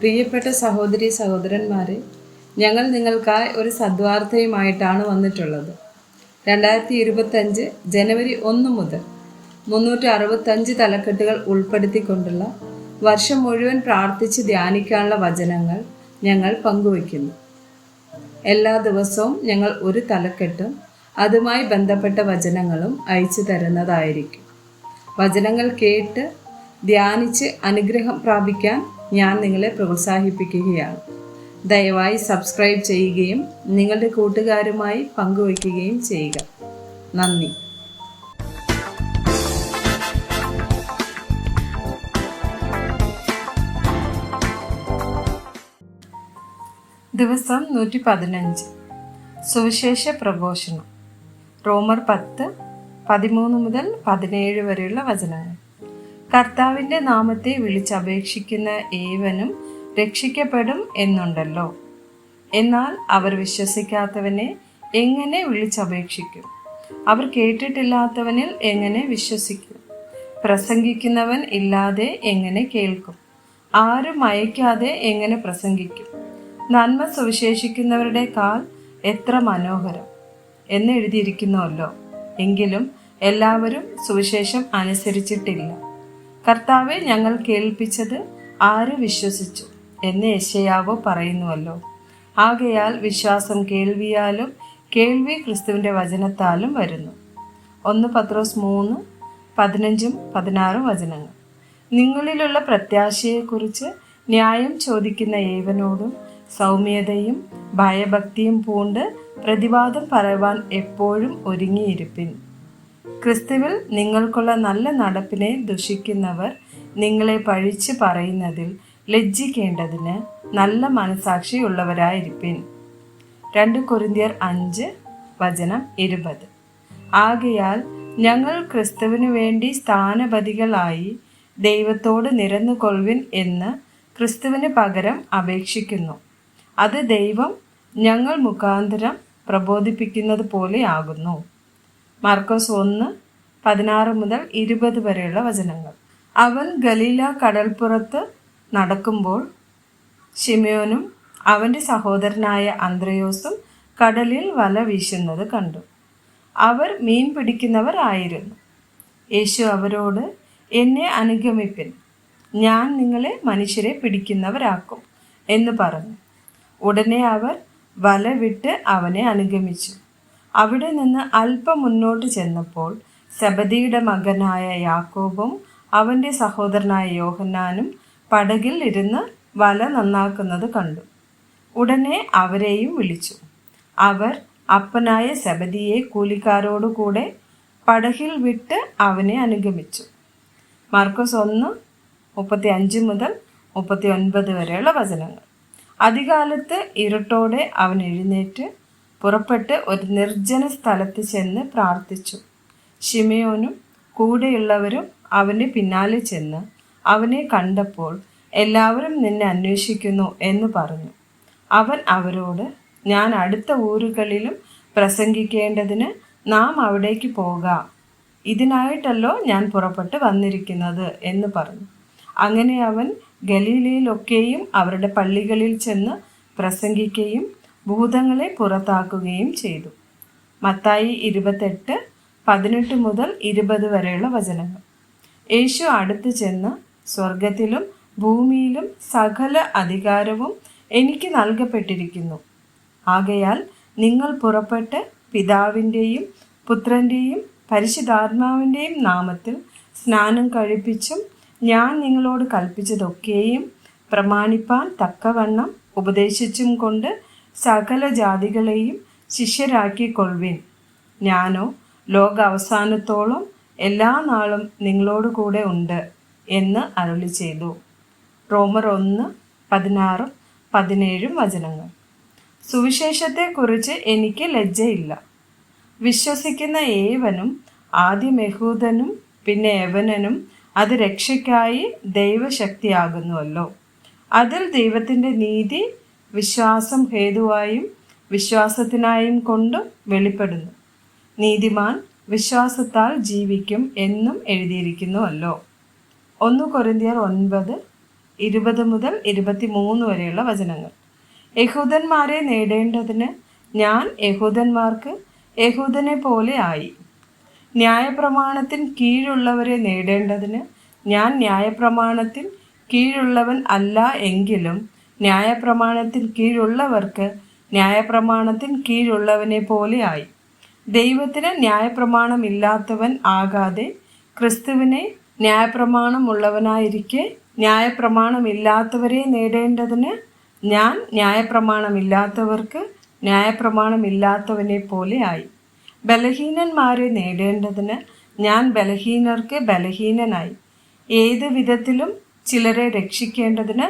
പ്രിയപ്പെട്ട സഹോദരി സഹോദരന്മാരെ, ഞങ്ങൾ നിങ്ങൾക്കായി ഒരു സദ്വാർത്തയുമായിട്ടാണ് വന്നിട്ടുള്ളത്. 2025 ജനുവരി 1 മുതൽ 365 തലക്കെട്ടുകൾ ഉൾപ്പെടുത്തിക്കൊണ്ടുള്ള വർഷം മുഴുവൻ പ്രാർത്ഥിച്ച് ധ്യാനിക്കാനുള്ള വചനങ്ങൾ ഞങ്ങൾ പങ്കുവയ്ക്കുന്നു. എല്ലാ ദിവസവും ഞങ്ങൾ ഒരു തലക്കെട്ടും അതുമായി ബന്ധപ്പെട്ട വചനങ്ങളും അയച്ചു തരുന്നതായിരിക്കും. വചനങ്ങൾ കേട്ട് ധ്യാനിച്ച് അനുഗ്രഹം പ്രാപിക്കാൻ ഞാൻ നിങ്ങളെ പ്രോത്സാഹിപ്പിക്കുകയാണ്. ദയവായി സബ്സ്ക്രൈബ് ചെയ്യുകയും നിങ്ങളുടെ കൂട്ടുകാരുമായി പങ്കുവയ്ക്കുകയും ചെയ്യുക. നന്ദി. ദിവസം 115 സുവിശേഷ പ്രഘോഷണം. റോമർ 10:13 മുതൽ 17 വരെയുള്ള വചനങ്ങൾ. കർത്താവിൻ്റെ നാമത്തെ വിളിച്ചപേക്ഷിക്കുന്ന ഏവനും രക്ഷിക്കപ്പെടും എന്നുണ്ടല്ലോ. എന്നാൽ അവർ വിശ്വസിക്കാത്തവനെ എങ്ങനെ വിളിച്ചപേക്ഷിക്കും? അവർ കേട്ടിട്ടില്ലാത്തവനിൽ എങ്ങനെ വിശ്വസിക്കും? പ്രസംഗിക്കുന്നവൻ ഇല്ലാതെ എങ്ങനെ കേൾക്കും? ആരും അയക്കാതെ എങ്ങനെ പ്രസംഗിക്കും? നന്മ സുവിശേഷിക്കുന്നവരുടെ കാൽ എത്ര മനോഹരം എന്ന് എഴുതിയിരിക്കുന്നുവല്ലോ. എങ്കിലും എല്ലാവരും സുവിശേഷം അനുസരിച്ചിട്ടില്ല. കർത്താവെ, ഞങ്ങൾ കേൾപ്പിച്ചത് ആര് വിശ്വസിച്ചു എന്ന് യെശയ്യാവ് പറയുന്നുവല്ലോ. ആകയാൽ വിശ്വാസം കേൾവിയാലും കേൾവി ക്രിസ്തുവിൻ്റെ വചനത്താലും വരുന്നു. 1 പത്രോസ് 3:15-16 വചനങ്ങൾ. നിങ്ങളിലുള്ള പ്രത്യാശയെക്കുറിച്ച് ന്യായം ചോദിക്കുന്ന ഏവനോടും സൗമ്യതയും ഭയഭക്തിയും പൂണ്ട് പ്രതിവാദം പറയുവാൻ എപ്പോഴും ഒരുങ്ങിയിരിപ്പിൻ. ക്രിസ്തുവിൽ നിങ്ങൾക്കുള്ള നല്ല നടപ്പിനെ ദുഷിക്കുന്നവർ നിങ്ങളെ പഴിച്ച് പറയുന്നതിൽ ലജ്ജിക്കേണ്ടതിന് നല്ല മനസാക്ഷിയുള്ളവരായിരിപ്പിൻ. 2 കൊരിന്ത്യർ 5:20. ആകയാൽ ഞങ്ങൾ ക്രിസ്തുവിനു വേണ്ടി സ്ഥാനപതികളായി ദൈവത്തോട് നിരന്നുകൊള്ളുവിൻ എന്ന് ക്രിസ്തുവിന് പകരം അപേക്ഷിക്കുന്നു. അത് ദൈവം ഞങ്ങൾ മുഖാന്തരം പ്രബോധിപ്പിക്കുന്നത് പോലെ ആകുന്നു. മാർക്കോസ് 1:16 മുതൽ 20 വരെയുള്ള വചനങ്ങൾ. അവൻ ഗലീല കടൽപ്പുറത്ത് നടക്കുമ്പോൾ ശിമയോനും അവൻ്റെ സഹോദരനായ അന്ത്രയോസും കടലിൽ വല വീശുന്നത് കണ്ടു. അവർ മീൻ പിടിക്കുന്നവർ ആയിരുന്നു. യേശു അവരോട്, എന്നെ അനുഗമിപ്പിൻ, ഞാൻ നിങ്ങളെ മനുഷ്യരെ പിടിക്കുന്നവരാക്കും എന്ന് പറഞ്ഞു. ഉടനെ അവർ വല വിട്ട് അവനെ അനുഗമിച്ചു. അവിടെ നിന്ന് അല്പം മുന്നോട്ട് ചെന്നപ്പോൾ സെബദിയുടെ മകനായ യാക്കോബും അവൻ്റെ സഹോദരനായ യോഹന്നാനും പടകിൽ ഇരുന്ന് വല നന്നാക്കുന്നത് കണ്ടു. ഉടനെ അവരെയും വിളിച്ചു. അവർ അപ്പനായ സെബദിയെ കൂലിക്കാരോടുകൂടെ പടകിൽ വിട്ട് അവനെ അനുഗമിച്ചു. മാർക്കോസ് 1:35 മുതൽ 39 വരെയുള്ള വചനങ്ങൾ. അതികാലത്ത് ഇരുട്ടോടെ അവൻ എഴുന്നേറ്റ് പുറപ്പെട്ട് ഒരു നിർജ്ജന സ്ഥലത്ത് ചെന്ന് പ്രാർത്ഥിച്ചു. ശിമയോനും കൂടെയുള്ളവരും അവൻ്റെ പിന്നാലെ ചെന്ന് അവനെ കണ്ടപ്പോൾ, എല്ലാവരും നിന്നെ അന്വേഷിക്കുന്നു എന്ന് പറഞ്ഞു. അവൻ അവരോട്, ഞാൻ അടുത്ത ഊരുകളിലും പ്രസംഗിക്കേണ്ടതിന് നാം അവിടേക്ക് പോകാം. ഇതിനായിട്ടല്ലോ ഞാൻ പുറപ്പെട്ട് വന്നിരിക്കുന്നത് എന്ന് പറഞ്ഞു. അങ്ങനെ അവൻ ഗലീലയിലൊക്കെയും അവരുടെ പള്ളികളിൽ ചെന്ന് പ്രസംഗിക്കുകയും ഭൂതങ്ങളെ പുറത്താക്കുകയും ചെയ്തു. മത്തായി 28:18 മുതൽ 20 വരെയുള്ള വചനങ്ങൾ. യേശു അടുത്ത് ചെന്ന്, സ്വർഗത്തിലും ഭൂമിയിലും സകല അധികാരവും എനിക്ക് നൽകപ്പെട്ടിരിക്കുന്നു. ആകയാൽ നിങ്ങൾ പുറപ്പെട്ട് പിതാവിൻ്റെയും പുത്രൻ്റെയും പരിശുദ്ധാത്മാവിൻ്റെയും നാമത്തിൽ സ്നാനം കഴിപ്പിച്ചും ഞാൻ നിങ്ങളോട് കൽപ്പിച്ചതൊക്കെയും പ്രമാണിപ്പാൻ തക്കവണ്ണം ഉപദേശിച്ചും കൊണ്ട് സകല ജാതികളെയും ശിഷ്യരാക്കിക്കൊള്ളുവിൻ. ഞാനോ ലോക അവസാനത്തോളം എല്ലാ നാളും നിങ്ങളോട് കൂടെ ഉണ്ട് എന്ന് അരുളി ചെയ്തു. റോമർ 1:16-17 വചനങ്ങൾ. സുവിശേഷത്തെക്കുറിച്ച് എനിക്ക് ലജ്ജയില്ല. വിശ്വസിക്കുന്ന ഏവനും, ആദ്യം യഹൂദനും പിന്നെ യവനനും, അത് രക്ഷയ്ക്കായി ദൈവശക്തിയാകുന്നുവല്ലോ. അതിൽ ദൈവത്തിൻ്റെ നീതി വിശ്വാസം ഹേതുവായും വിശ്വാസത്തിനായും കൊണ്ടും വെളിപ്പെടുന്നു. നീതിമാൻ വിശ്വാസത്താൽ ജീവിക്കും എന്നും എഴുതിയിരിക്കുന്നുവല്ലോ. 1 കൊരിന്ത്യർ 20 മുതൽ 23 വരെയുള്ള വചനങ്ങൾ. യഹൂദന്മാരെ നേടേണ്ടതിന് ഞാൻ യഹൂദന്മാർക്ക് യഹൂദനെ പോലെ ആയി. ന്യായപ്രമാണത്തിന് കീഴുള്ളവരെ നേടേണ്ടതിന് ഞാൻ ന്യായപ്രമാണത്തിൽ കീഴുള്ളവൻ അല്ല എങ്കിലും ന്യായപ്രമാണത്തിന് കീഴുള്ളവർക്ക് ന്യായപ്രമാണത്തിന് കീഴുള്ളവനെ പോലെ ആയി. ദൈവത്തിന് ന്യായപ്രമാണമില്ലാത്തവൻ ആകാതെ ക്രിസ്തുവിനെ ന്യായപ്രമാണമുള്ളവനായിരിക്കെ ന്യായപ്രമാണമില്ലാത്തവരെ നേടേണ്ടതിന് ഞാൻ ന്യായപ്രമാണമില്ലാത്തവർക്ക് ന്യായപ്രമാണമില്ലാത്തവനെ പോലെ ആയി. ബലഹീനന്മാരെ നേടേണ്ടതിന് ഞാൻ ബലഹീനർക്ക് ബലഹീനനായി. ഏത് വിധത്തിലും ചിലരെ രക്ഷിക്കേണ്ടതിന്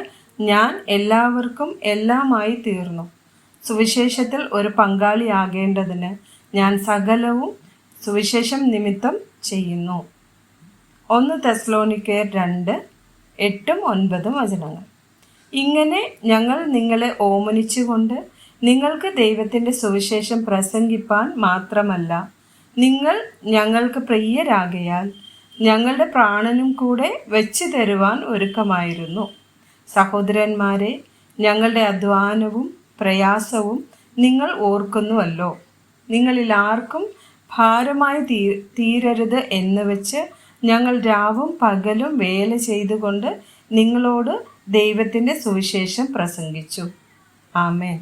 ഞാൻ എല്ലാവർക്കും എല്ലാമായി തീർന്നു. സുവിശേഷത്തിൽ ഒരു പങ്കാളിയാകേണ്ടതിന് ഞാൻ സകലവും സുവിശേഷം നിമിത്തം ചെയ്യുന്നു. 1 തെസ്സലോനിക്കർ 2:8-9 വചനങ്ങൾ. ഇങ്ങനെ ഞങ്ങൾ നിങ്ങളെ ഓമനിച്ചുകൊണ്ട് നിങ്ങൾക്ക് ദൈവത്തിൻ്റെ സുവിശേഷം പ്രസംഗിപ്പാൻ മാത്രമല്ല, നിങ്ങൾ ഞങ്ങൾക്ക് പ്രിയരാകയാൽ ഞങ്ങളുടെ പ്രാണനും കൂടെ വെച്ച് തരുവാൻ ഒരുക്കമായിരുന്നു. സഹോദരന്മാരെ, ഞങ്ങളുടെ അധ്വാനവും പ്രയാസവും നിങ്ങൾ ഓർക്കുന്നുവല്ലോ. നിങ്ങളിൽ ആർക്കും ഭാരമായി തീരരുത് എന്ന് വെച്ച് ഞങ്ങൾ രാവും പകലും വേല ചെയ്തുകൊണ്ട് നിങ്ങളോട് ദൈവത്തിൻ്റെ സുവിശേഷം പ്രസംഗിച്ചു. ആമേൻ.